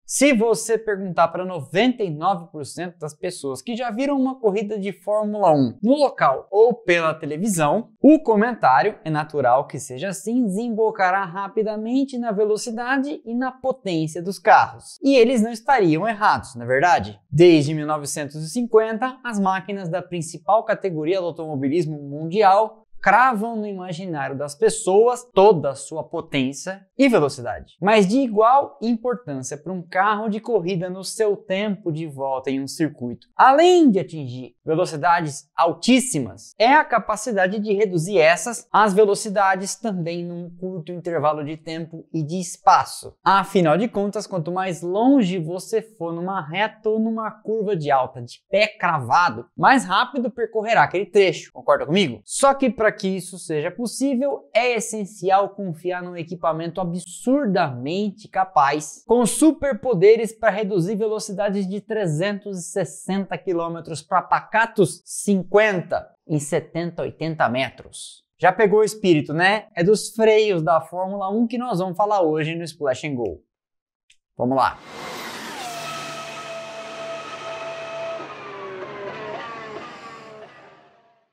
Se você perguntar para 99% das pessoas que já viram uma corrida de Fórmula 1 no local ou pela televisão, o comentário, é natural que seja assim, desembocará rapidamente na velocidade e na potência dos carros. E eles não estariam errados, não é verdade? Desde 1950, as máquinas da principal categoria do automobilismo mundial cravam no imaginário das pessoas toda a sua potência e velocidade. Mas de igual importância para um carro de corrida no seu tempo de volta em um circuito, além de atingir velocidades altíssimas, é a capacidade de reduzir essas às velocidades também num curto intervalo de tempo e de espaço. Afinal de contas, quanto mais longe você for numa reta ou numa curva de alta de pé cravado, mais rápido percorrerá aquele trecho. Concorda comigo? Só que para que isso seja possível, é essencial confiar num equipamento absurdamente capaz, com superpoderes para reduzir velocidades de 360 km para pacatos 50 em 70, 80 metros. Já pegou o espírito, né? É dos freios da Fórmula 1 que nós vamos falar hoje no Splash and Go. Vamos lá!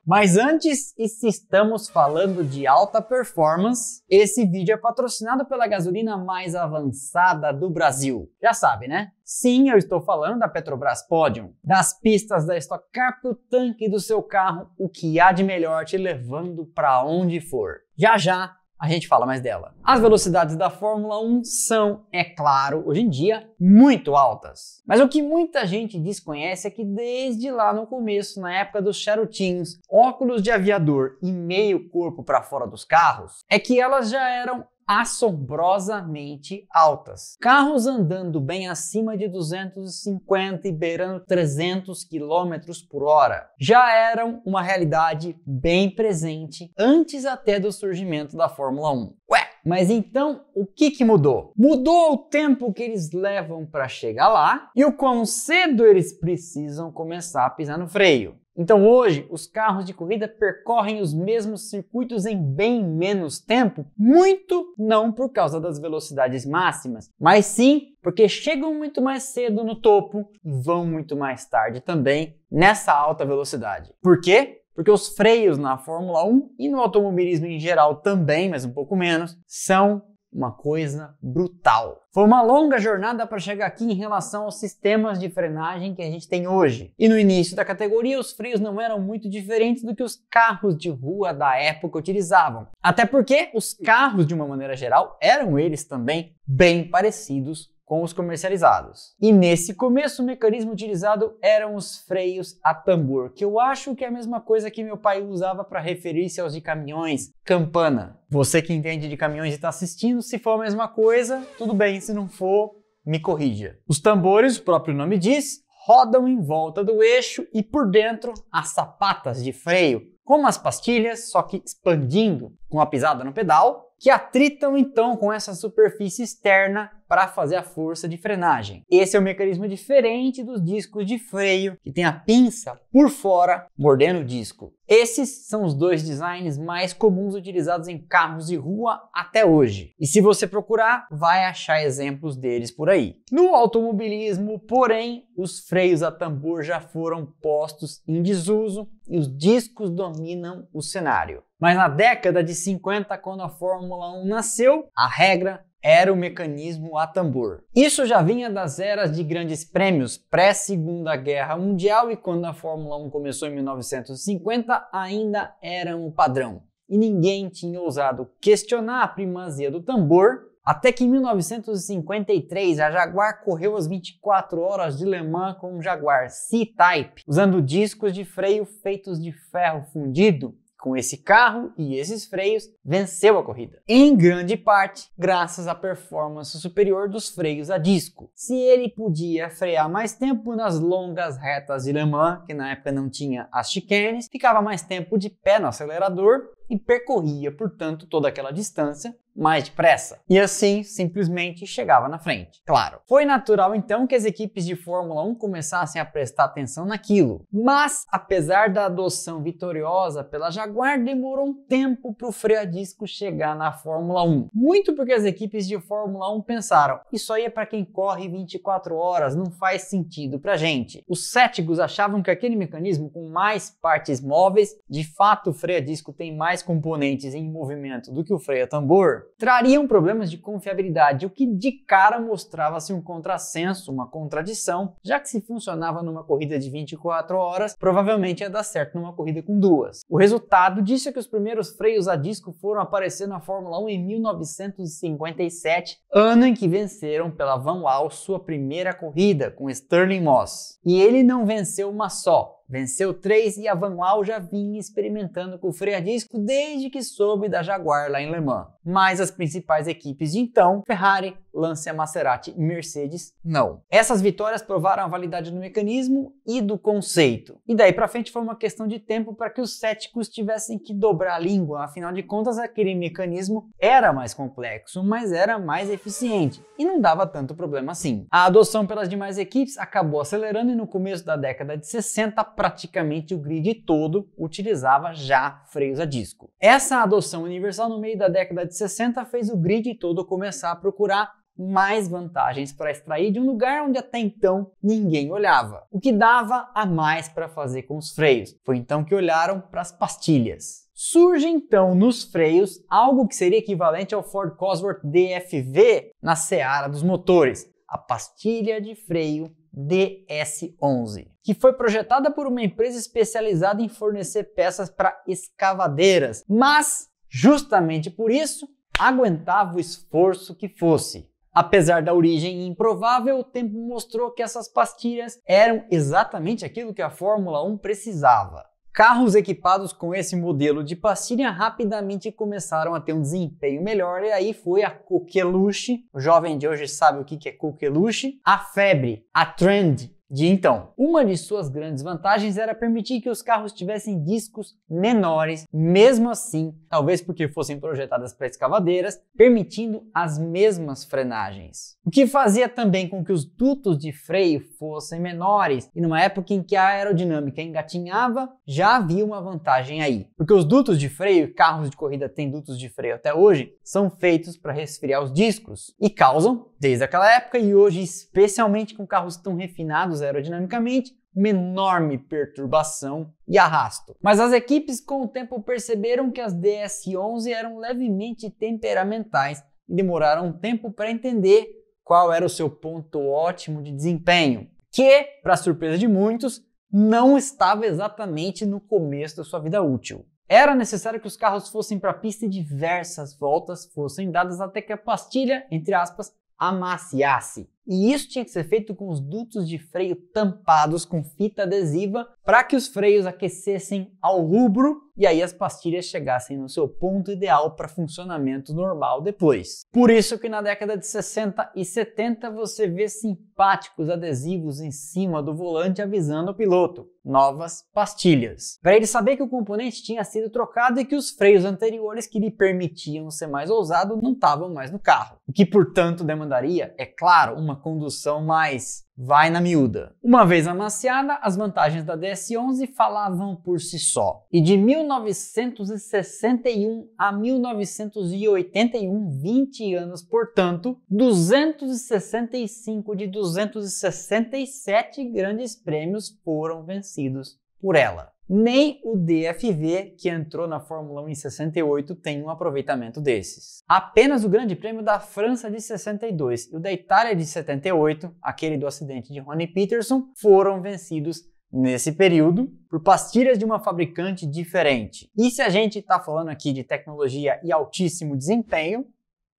Mas antes, e se estamos falando de alta performance, esse vídeo é patrocinado pela gasolina mais avançada do Brasil. Já sabe, né? Sim, eu estou falando da Petrobras Podium, das pistas da Stock Car pro tanque do seu carro, o que há de melhor te levando para onde for. Já já a gente fala mais dela. As velocidades da Fórmula 1 são, é claro, hoje em dia, muito altas. Mas o que muita gente desconhece é que desde lá no começo, na época dos charutinhos, óculos de aviador e meio corpo para fora dos carros, é que elas já eram assombrosamente altas. Carros andando bem acima de 250 e beirando 300 km por hora já eram uma realidade bem presente antes até do surgimento da Fórmula 1. Ué, mas então o que mudou? Mudou o tempo que eles levam para chegar lá e o quão cedo eles precisam começar a pisar no freio. Então hoje, os carros de corrida percorrem os mesmos circuitos em bem menos tempo, muito não por causa das velocidades máximas, mas sim porque chegam muito mais cedo no topo e vão muito mais tarde também nessa alta velocidade. Por quê? Porque os freios na Fórmula 1 e no automobilismo em geral também, mas um pouco menos, são uma coisa brutal. Foi uma longa jornada para chegar aqui em relação aos sistemas de frenagem que a gente tem hoje. E no início da categoria, os freios não eram muito diferentes do que os carros de rua da época utilizavam. Até porque os carros, de uma maneira geral, eram eles também bem parecidos com os comercializados. E nesse começo o mecanismo utilizado eram os freios a tambor, que eu acho que é a mesma coisa que meu pai usava para referir-se aos de caminhões, campana. Você que entende de caminhões e está assistindo, se for a mesma coisa, tudo bem, se não for, me corrija. Os tambores, o próprio nome diz, rodam em volta do eixo e por dentro as sapatas de freio, como as pastilhas, só que expandindo com a pisada no pedal, que atritam então com essa superfície externa para fazer a força de frenagem. Esse é um mecanismo diferente dos discos de freio, que tem a pinça por fora mordendo o disco. Esses são os dois designs mais comuns utilizados em carros de rua até hoje. E se você procurar, vai achar exemplos deles por aí. No automobilismo, porém, os freios a tambor já foram postos em desuso e os discos dominam o cenário. Mas na década de 50, quando a Fórmula 1 nasceu, a regra era o mecanismo a tambor. Isso já vinha das eras de grandes prêmios pré-Segunda Guerra Mundial e quando a Fórmula 1 começou em 1950 ainda era um padrão. E ninguém tinha ousado questionar a primazia do tambor, até que em 1953 a Jaguar correu as 24 horas de Le Mans com um Jaguar C-Type, usando discos de freio feitos de ferro fundido. Com esse carro e esses freios, venceu a corrida. Em grande parte, graças à performance superior dos freios a disco. Se ele podia frear mais tempo nas longas retas de Le Mans, que na época não tinha as chicanes, ficava mais tempo de pé no acelerador e percorria, portanto, toda aquela distância mais depressa. E assim, simplesmente chegava na frente. Claro, foi natural então que as equipes de Fórmula 1 começassem a prestar atenção naquilo. Mas, apesar da adoção vitoriosa pela Jaguar, demorou um tempo para o freio a disco chegar na Fórmula 1. Muito porque as equipes de Fórmula 1 pensaram, isso aí é para quem corre 24 horas, não faz sentido pra gente. Os céticos achavam que aquele mecanismo com mais partes móveis, de fato o freio a disco tem mais componentes em movimento do que o freio a tambor, trariam problemas de confiabilidade, o que de cara mostrava-se um contrassenso, uma contradição, já que se funcionava numa corrida de 24 horas, provavelmente ia dar certo numa corrida com 2. O resultado disso é que os primeiros freios a disco foram aparecer na Fórmula 1 em 1957, ano em que venceram pela Van Wall sua primeira corrida com Stirling Moss. E ele não venceu uma só. Venceu 3 e a Van Wall já vinha experimentando com o freio a disco desde que soube da Jaguar lá em Le Mans. Mas as principais equipes de então, Ferrari, Lancia, Maserati e Mercedes, não. Essas vitórias provaram a validade do mecanismo e do conceito. E daí pra frente foi uma questão de tempo para que os céticos tivessem que dobrar a língua, afinal de contas aquele mecanismo era mais complexo, mas era mais eficiente e não dava tanto problema assim. A adoção pelas demais equipes acabou acelerando e no começo da década de 60 praticamente o grid todo utilizava já freios a disco. Essa adoção universal no meio da década de 60 fez o grid todo começar a procurar mais vantagens para extrair de um lugar onde até então ninguém olhava. O que dava a mais para fazer com os freios. Foi então que olharam para as pastilhas. Surge então nos freios algo que seria equivalente ao Ford Cosworth DFV na seara dos motores, a pastilha de freio DS11, que foi projetada por uma empresa especializada em fornecer peças para escavadeiras, mas justamente por isso aguentava o esforço que fosse. Apesar da origem improvável, o tempo mostrou que essas pastilhas eram exatamente aquilo que a Fórmula 1 precisava. Carros equipados com esse modelo de pastilha rapidamente começaram a ter um desempenho melhor e aí foi a coqueluche, o jovem de hoje sabe o que é coqueluche, a febre, a trend de então. Uma de suas grandes vantagens era permitir que os carros tivessem discos menores, mesmo assim, talvez porque fossem projetadas para escavadeiras, permitindo as mesmas frenagens. O que fazia também com que os dutos de freio fossem menores, e numa época em que a aerodinâmica engatinhava, já havia uma vantagem aí. Porque os dutos de freio, carros de corrida têm dutos de freio até hoje, são feitos para resfriar os discos e causam, desde aquela época e hoje, especialmente com carros tão refinados aerodinamicamente, uma enorme perturbação e arrasto. Mas as equipes com o tempo perceberam que as DS11 eram levemente temperamentais e demoraram um tempo para entender qual era o seu ponto ótimo de desempenho, que, para surpresa de muitos, não estava exatamente no começo da sua vida útil. Era necessário que os carros fossem para a pista e diversas voltas fossem dadas até que a pastilha, entre aspas, amaciasse. E isso tinha que ser feito com os dutos de freio tampados com fita adesiva para que os freios aquecessem ao rubro e aí as pastilhas chegassem no seu ponto ideal para funcionamento normal depois. Por isso que na década de 60 e 70 você vê simpáticos adesivos em cima do volante avisando o piloto: novas pastilhas. Para ele saber que o componente tinha sido trocado e que os freios anteriores que lhe permitiam ser mais ousado não estavam mais no carro. O que, portanto, demandaria, é claro, uma condução mais vai na miúda. Uma vez amaciada, as vantagens da DS11 falavam por si só. E de 1961 a 1981, 20 anos, portanto, 265 de 267 grandes prêmios foram vencidos por ela. Nem o DFV, que entrou na Fórmula 1 em 68, tem um aproveitamento desses. Apenas o Grande Prêmio da França de 62 e o da Itália de 78, aquele do acidente de Ronnie Peterson, foram vencidos nesse período por pastilhas de uma fabricante diferente. E se a gente está falando aqui de tecnologia e altíssimo desempenho,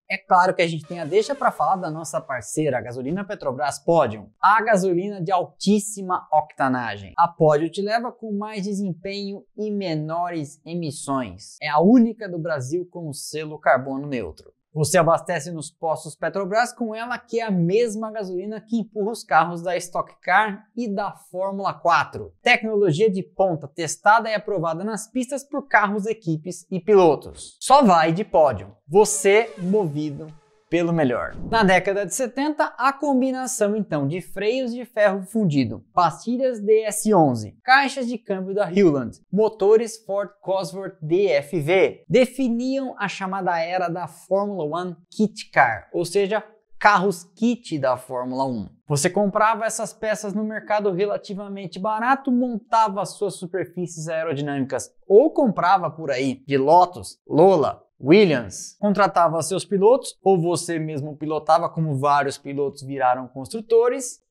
é claro que a gente tem a deixa para falar da nossa parceira, a gasolina Petrobras Podium, a gasolina de altíssima octanagem. A Podium te leva com mais desempenho e menores emissões. É a única do Brasil com o selo carbono neutro. Você abastece nos postos Petrobras com ela, que é a mesma gasolina que empurra os carros da Stock Car e da Fórmula 4. Tecnologia de ponta testada e aprovada nas pistas por carros, equipes e pilotos. Só vai de pódio. Você movido pelo melhor. Na década de 70, a combinação então de freios de ferro fundido, pastilhas DS11, caixas de câmbio da Hewland, motores Ford Cosworth DFV definiam a chamada era da Fórmula 1 Kit Car, ou seja, carros kit da Fórmula 1. Você comprava essas peças no mercado relativamente barato, montava suas superfícies aerodinâmicas ou comprava por aí de Lotus, Lola, Williams, contratava seus pilotos ou você mesmo pilotava, como vários pilotos viraram construtores,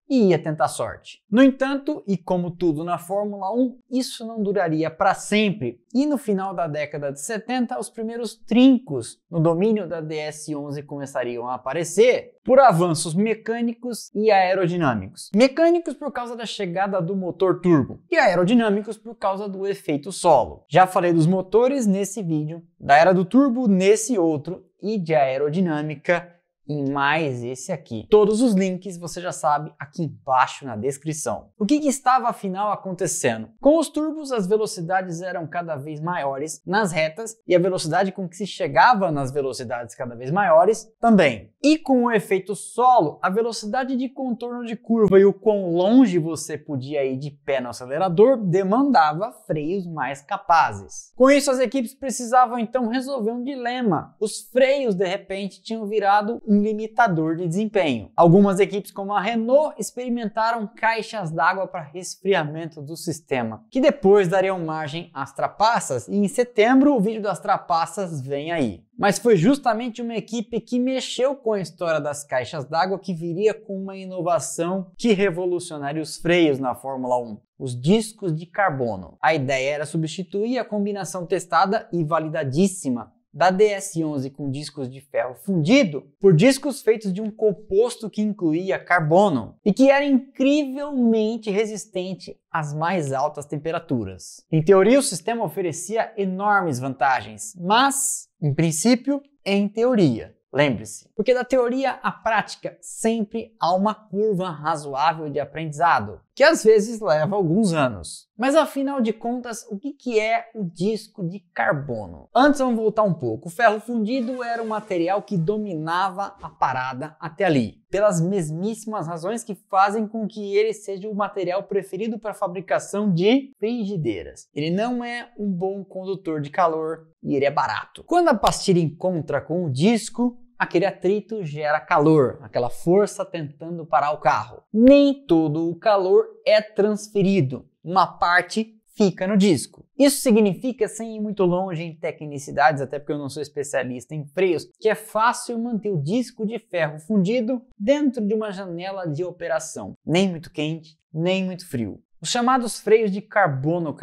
e ia tentar sorte. No entanto, e como tudo na Fórmula 1, isso não duraria para sempre, e no final da década de 70, os primeiros trincos no domínio da DS11 começariam a aparecer por avanços mecânicos e aerodinâmicos. Mecânicos por causa da chegada do motor turbo e aerodinâmicos por causa do efeito solo. Já falei dos motores nesse vídeo, da era do turbo nesse outro e de aerodinâmica em mais esse aqui. Todos os links você já sabe aqui embaixo na descrição. O que estava afinal acontecendo? Com os turbos, as velocidades eram cada vez maiores nas retas e a velocidade com que se chegava nas velocidades cada vez maiores também. E com o efeito solo, a velocidade de contorno de curva e o quão longe você podia ir de pé no acelerador demandava freios mais capazes. Com isso, as equipes precisavam então resolver um dilema. Os freios de repente tinham virado um limitador de desempenho. Algumas equipes como a Renault experimentaram caixas d'água para resfriamento do sistema, que depois dariam margem às trapaças, e em setembro o vídeo das trapaças vem aí. Mas foi justamente uma equipe que mexeu com a história das caixas d'água que viria com uma inovação que revolucionaria os freios na Fórmula 1. Os discos de carbono. A ideia era substituir a combinação testada e validadíssima da DS11 com discos de ferro fundido por discos feitos de um composto que incluía carbono e que era incrivelmente resistente às mais altas temperaturas. Em teoria, o sistema oferecia enormes vantagens, mas, em princípio, em teoria. Lembre-se, porque da teoria à prática sempre há uma curva razoável de aprendizado, que às vezes leva alguns anos. Mas afinal de contas, o que é o disco de carbono? Antes vamos voltar um pouco. O ferro fundido era um material que dominava a parada até ali, pelas mesmíssimas razões que fazem com que ele seja o material preferido para a fabricação de frigideiras. Ele não é um bom condutor de calor e ele é barato. Quando a pastilha encontra com o disco, aquele atrito gera calor, aquela força tentando parar o carro. Nem todo o calor é transferido, uma parte fica no disco. Isso significa, sem ir muito longe em tecnicidades, até porque eu não sou especialista em freios, que é fácil manter o disco de ferro fundido dentro de uma janela de operação, nem muito quente, nem muito frio. Os chamados freios de carbono,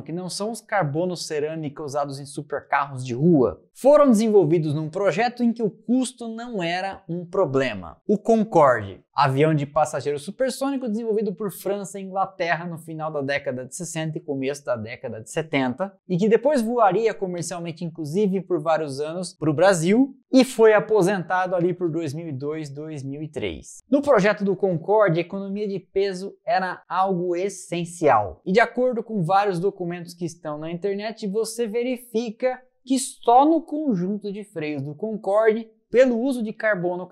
que não são os carbonos cerâmica usados em supercarros de rua, foram desenvolvidos num projeto em que o custo não era um problema. O Concorde, avião de passageiro supersônico desenvolvido por França e Inglaterra no final da década de 60 e começo da década de 70, e que depois voaria comercialmente, inclusive por vários anos, para o Brasil, e foi aposentado ali por 2002, 2003. No projeto do Concorde, a economia de peso era algo essencial. E de acordo com vários documentos que estão na internet, você verifica que só no conjunto de freios do Concorde, pelo uso de carbono,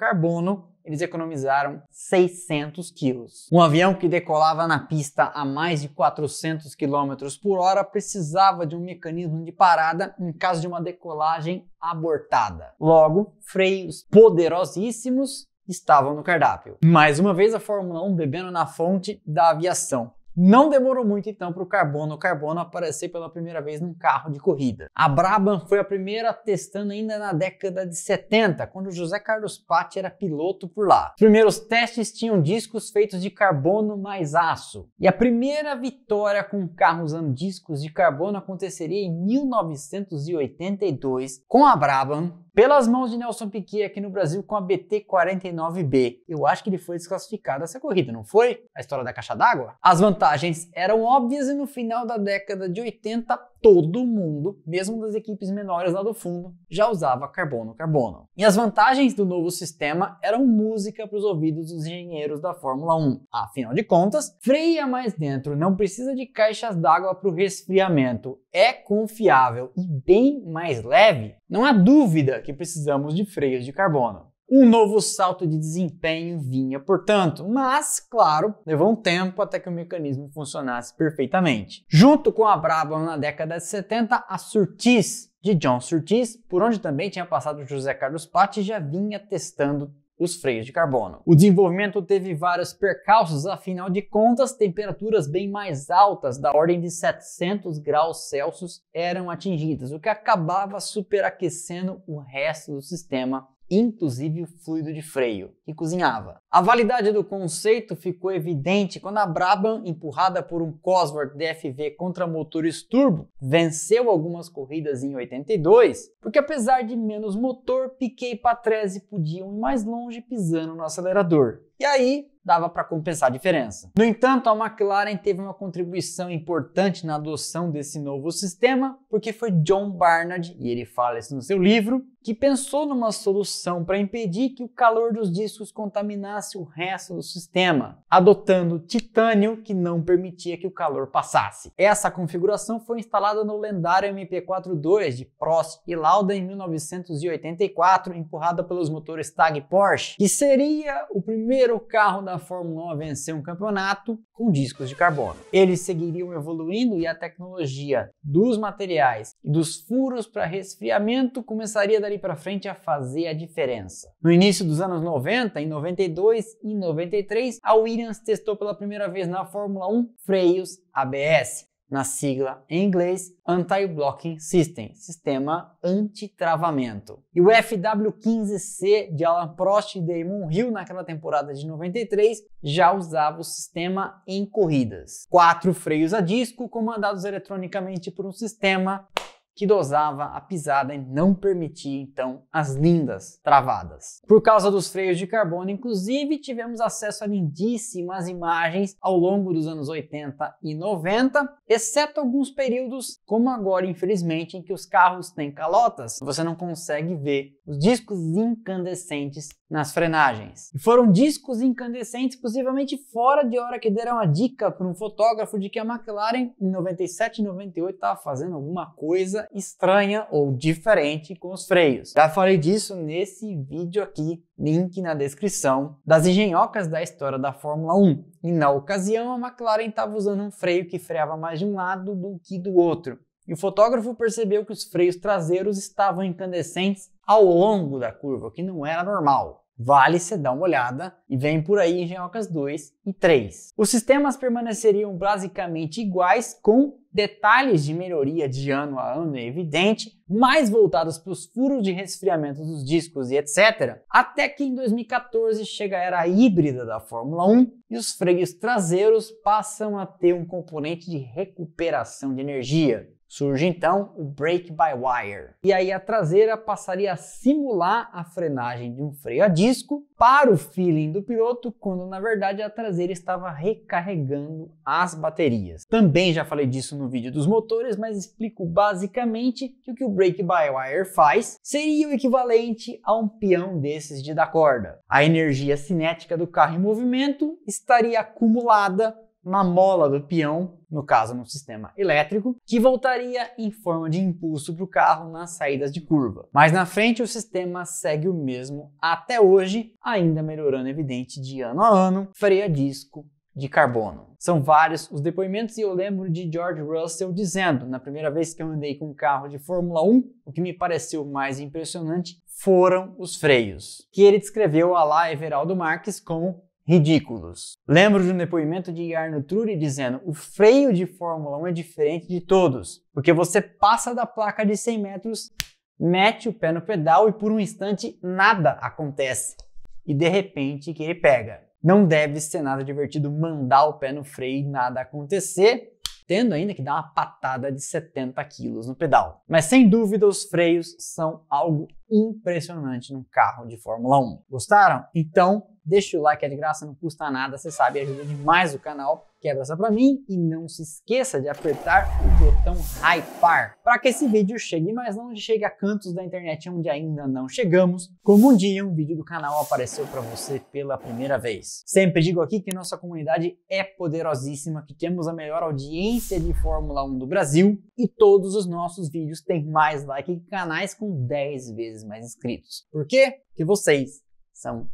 eles economizaram 600 quilos. Um avião que decolava na pista a mais de 400 km por hora precisava de um mecanismo de parada em caso de uma decolagem abortada. Logo, freios poderosíssimos estavam no cardápio. Mais uma vez a Fórmula 1 bebendo na fonte da aviação. Não demorou muito então para o carbono aparecer pela primeira vez num carro de corrida. A Brabham foi a primeira testando ainda na década de 70, quando José Carlos Patti era piloto por lá. Os primeiros testes tinham discos feitos de carbono mais aço. E a primeira vitória com um carro usando discos de carbono aconteceria em 1982 com a Brabham, pelas mãos de Nelson Piquet aqui no Brasil com a BT49B. Eu acho que ele foi desclassificado dessa corrida, não foi? A história da caixa d'água? As vantagens eram óbvias e no final da década de 80 todo mundo, mesmo das equipes menores lá do fundo, já usava carbono-carbono. E as vantagens do novo sistema eram música para os ouvidos dos engenheiros da Fórmula 1. Afinal de contas, freia mais dentro, não precisa de caixas d'água para o resfriamento, é confiável e bem mais leve. Não há dúvida que precisamos de freios de carbono. Um novo salto de desempenho vinha, portanto, mas, claro, levou um tempo até que o mecanismo funcionasse perfeitamente. Junto com a Brabham na década de 70, a Surtees, de John Surtees, por onde também tinha passado o José Carlos Patti, já vinha testando os freios de carbono. O desenvolvimento teve vários percalços, afinal de contas, temperaturas bem mais altas, da ordem de 700 graus Celsius, eram atingidas, o que acabava superaquecendo o resto do sistema, inclusive o fluido de freio, que cozinhava. A validade do conceito ficou evidente quando a Brabham, empurrada por um Cosworth DFV contra motores turbo, venceu algumas corridas em 82, porque apesar de menos motor, Piquet e Patrese podiam ir mais longe pisando no acelerador. E aí, dava para compensar a diferença. No entanto, a McLaren teve uma contribuição importante na adoção desse novo sistema, porque foi John Barnard, e ele fala isso no seu livro, que pensou numa solução para impedir que o calor dos discos contaminasse o resto do sistema, adotando titânio que não permitia que o calor passasse. Essa configuração foi instalada no lendário MP4-2 de Prost e Lauda em 1984, empurrada pelos motores TAG Porsche, que seria o primeiro carro da Fórmula 1 a vencer um campeonato com discos de carbono. Eles seguiriam evoluindo e a tecnologia dos materiais e dos furos para resfriamento começaria dali para frente a fazer a diferença. No início dos anos 90, em 92 e 93, a Williams testou pela primeira vez na Fórmula 1 freios ABS, na sigla em inglês Anti-Blocking System, sistema anti-travamento. E o FW15C de Alain Prost e Damon Hill naquela temporada de 93 já usava o sistema em corridas. 4 freios a disco comandados eletronicamente por um sistema que dosava a pisada e não permitia, então, as lindas travadas. Por causa dos freios de carbono, inclusive, tivemos acesso a lindíssimas imagens ao longo dos anos 80 e 90, exceto alguns períodos, como agora, infelizmente, em que os carros têm calotas, você não consegue ver os discos incandescentes nas frenagens. E foram discos incandescentes possivelmente fora de hora que deram a dica para um fotógrafo de que a McLaren em 97 e 98 estava fazendo alguma coisa estranha ou diferente com os freios. Já falei disso nesse vídeo aqui, link na descrição, das engenhocas da história da Fórmula 1. E na ocasião a McLaren estava usando um freio que freava mais de um lado do que do outro. E o fotógrafo percebeu que os freios traseiros estavam incandescentes ao longo da curva, o que não era normal. Vale você dar uma olhada e vem por aí engenhocas 2 e 3. Os sistemas permaneceriam basicamente iguais, com detalhes de melhoria de ano a ano, é evidente, mais voltados para os furos de resfriamento dos discos e etc. Até que em 2014 chega a era híbrida da Fórmula 1 e os freios traseiros passam a ter um componente de recuperação de energia. Surge então o brake-by-wire. E aí a traseira passaria a simular a frenagem de um freio a disco para o feeling do piloto, quando na verdade a traseira estava recarregando as baterias. Também já falei disso no vídeo dos motores, mas explico basicamente que o que o brake-by-wire faz seria o equivalente a um peão desses de dar corda. A energia cinética do carro em movimento estaria acumulada na mola do peão, no caso no sistema elétrico, que voltaria em forma de impulso para o carro nas saídas de curva. Mas na frente o sistema segue o mesmo até hoje, ainda melhorando evidente de ano a ano, freio a disco de carbono. São vários os depoimentos e eu lembro de George Russell dizendo, na primeira vez que eu andei com um carro de Fórmula 1, o que me pareceu mais impressionante foram os freios, que ele descreveu a lá Everaldo Marques como ridículos. Lembro de um depoimento de Jarno Trulli dizendo: o freio de Fórmula 1 é diferente de todos, porque você passa da placa de 100 metros, mete o pé no pedal e por um instante nada acontece. E de repente que ele pega. Não deve ser nada divertido mandar o pé no freio e nada acontecer, tendo ainda que dar uma patada de 70 quilos no pedal. Mas sem dúvida os freios são algo impressionante num carro de Fórmula 1. Gostaram? Então, deixa o like, é de graça, não custa nada, você sabe, ajuda demais o canal. Quebra essa pra mim e não se esqueça de apertar o botão hypar para que esse vídeo chegue mais longe, chegue a cantos da internet onde ainda não chegamos, como um dia um vídeo do canal apareceu para você pela primeira vez. Sempre digo aqui que nossa comunidade é poderosíssima, que temos a melhor audiência de Fórmula 1 do Brasil e todos os nossos vídeos têm mais like que canais com 10 vezes mais inscritos. Por quê? Porque vocês são...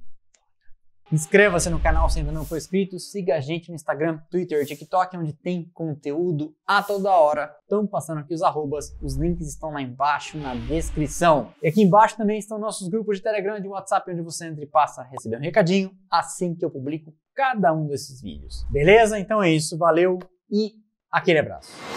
Inscreva-se no canal se ainda não for inscrito, siga a gente no Instagram, Twitter e TikTok, onde tem conteúdo a toda hora. Estão passando aqui os arrobas, os links estão lá embaixo na descrição. E aqui embaixo também estão nossos grupos de Telegram e de WhatsApp, onde você entra e passa a receber um recadinho assim que eu publico cada um desses vídeos. Beleza? Então é isso, valeu e aquele abraço.